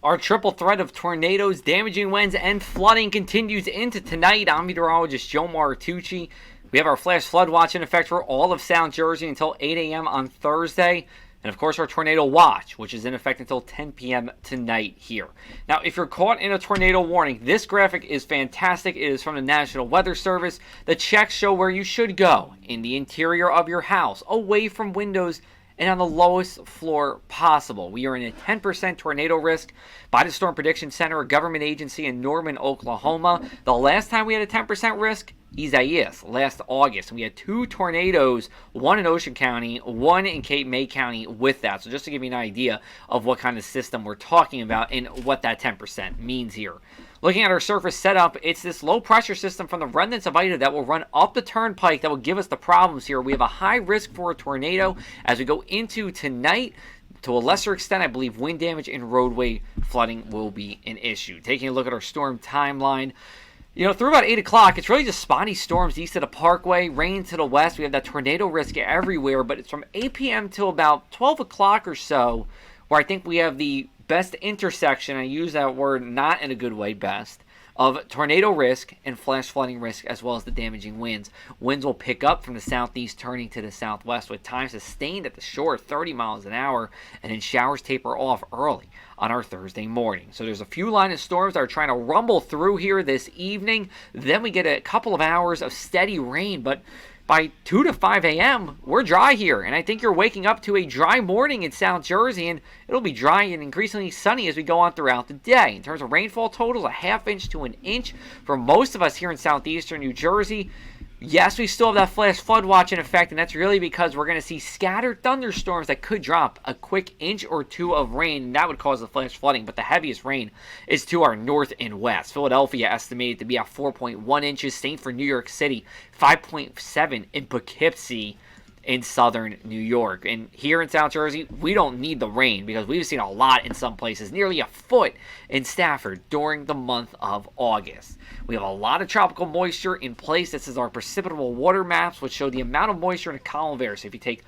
Our triple threat of tornadoes, damaging winds, and flooding continues into tonight. I'm meteorologist Joe Martucci. We have our flash flood watch in effect for all of South Jersey until 8 a.m. on Thursday. And of course, our tornado watch, which is in effect until 10 p.m. tonight here. Now, if you're caught in a tornado warning, this graphic is fantastic. It is from the National Weather Service. The checks show where you should go in the interior of your house, away from windows, and on the lowest floor possible. We are in a 10% tornado risk by the Storm Prediction Center, a government agency in Norman, Oklahoma. The last time we had a 10% risk, Isaias, last August. We had 2 tornadoes, one in Ocean County, one in Cape May County with that. So just to give you an idea of what kind of system we're talking about and what that 10% means here. Looking at our surface setup, it's this low pressure system from the remnants of Ida that will run up the turnpike that will give us the problems here. We have a high risk for a tornado as we go into tonight. To a lesser extent, I believe wind damage and roadway flooding will be an issue. Taking a look at our storm timeline, through about 8 o'clock, it's really just spotty storms east of the Parkway, rain to the west. We have that tornado risk everywhere, but it's from 8 p.m. till about 12 o'clock or so where I think we have the best intersection, I use that word not in a good way, best, of tornado risk and flash flooding risk, as well as the damaging winds. Winds will pick up from the southeast, turning to the southwest, with times sustained at the shore 30 miles an hour, and then showers taper off early on our Thursday morning. So there's a few line of storms that are trying to rumble through here this evening. Then we get a couple of hours of steady rain, but by 2 to 5 a.m., we're dry here, and I think you're waking up to a dry morning in South Jersey, and it'll be dry and increasingly sunny as we go on throughout the day. In terms of rainfall totals, a ½ inch to an inch for most of us here in southeastern New Jersey. Yes, we still have that flash flood watch in effect, and that's really because we're going to see scattered thunderstorms that could drop a quick inch or two of rain, and that would cause the flash flooding. But the heaviest rain is to our north and west. Philadelphia estimated to be at 4.1 inches. Same for New York City, 5.7 in Poughkeepsie in southern New York. And here in South Jersey, we don't need the rain because we've seen a lot in some places, nearly a foot in Stafford during the month of August. We have a lot of tropical moisture in place. This is our precipitable water maps, which show the amount of moisture in a column of air. So if you take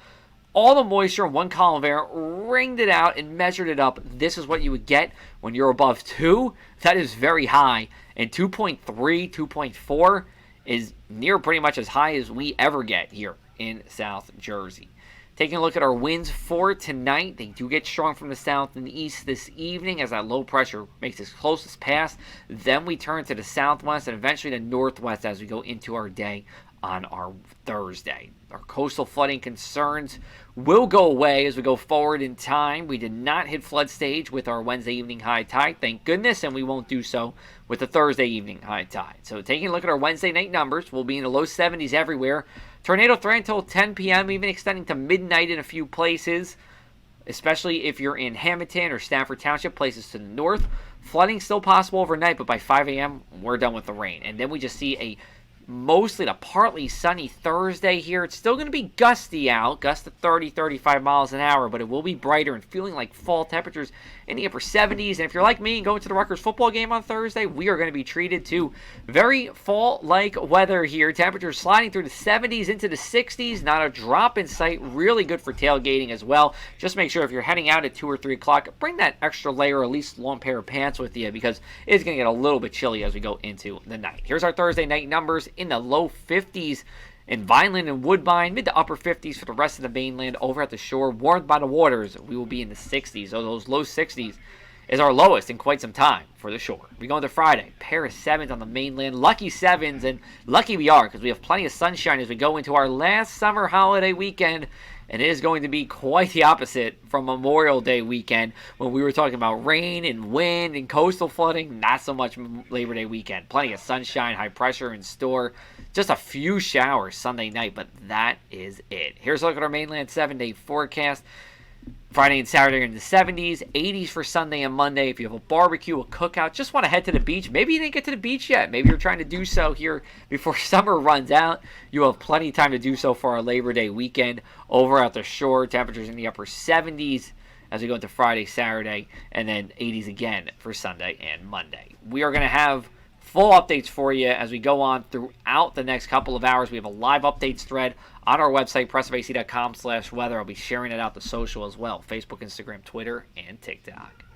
all the moisture in one column of air, ringed it out, and measured it up, this is what you would get when you're above 2. That is very high. And 2.3, 2.4 is near pretty much as high as we ever get here in South Jersey. Taking a look at our winds for tonight, they do get strong from the south and the east this evening as that low pressure makes its closest pass. Then we turn to the southwest and eventually the northwest as we go into our day on our Thursday. Our coastal flooding concerns will go away as we go forward in time. We did not hit flood stage with our Wednesday evening high tide, thank goodness, and we won't do so with the Thursday evening high tide. So taking a look at our Wednesday night numbers, we'll be in the low 70s everywhere. Tornado threat until 10 p.m., even extending to midnight in a few places, especially if you're in Hamilton or Stafford Township, places to the north. Flooding still possible overnight, but by 5 a.m., we're done with the rain. And then we just see a mostly to partly sunny Thursday here. It's still going to be gusty out, gusts to 30, 35 miles an hour, but it will be brighter and feeling like fall temperatures in the upper 70s. And if you're like me and going to the Rutgers football game on Thursday, we are going to be treated to very fall-like weather here. Temperatures sliding through the 70s into the 60s. Not a drop in sight. Really good for tailgating as well. Just make sure if you're heading out at 2 or 3 o'clock, bring that extra layer or at least long pair of pants with you because it's going to get a little bit chilly as we go into the night. Here's our Thursday night numbers. In the low 50s in Vineland and Woodbine, mid to upper 50s for the rest of the mainland. Over at the shore, warmed by the waters, we will be in the 60s. So those low 60s is our lowest in quite some time for the shore. We go into Friday, pair of 7s on the mainland, lucky 7s, and lucky we are because we have plenty of sunshine as we go into our last summer holiday weekend. And it is going to be quite the opposite from Memorial Day weekend when we were talking about rain and wind and coastal flooding. Not so much Labor Day weekend. Plenty of sunshine, high pressure in store. Just a few showers Sunday night, but that is it. Here's a look at our mainland 7-day forecast. Friday and Saturday are in the 70s, 80s for Sunday and Monday. If you have a barbecue, a cookout, just want to head to the beach. Maybe you didn't get to the beach yet. Maybe you're trying to do so here before summer runs out. You have plenty of time to do so for our Labor Day weekend. Over at the shore, temperatures in the upper 70s as we go into Friday, Saturday, and then 80s again for Sunday and Monday. We are going to have full updates for you as we go on throughout the next couple of hours. We have a live updates thread on our website, pressofac.com/weather. I'll be sharing it out to social as well, Facebook, Instagram, Twitter, and TikTok.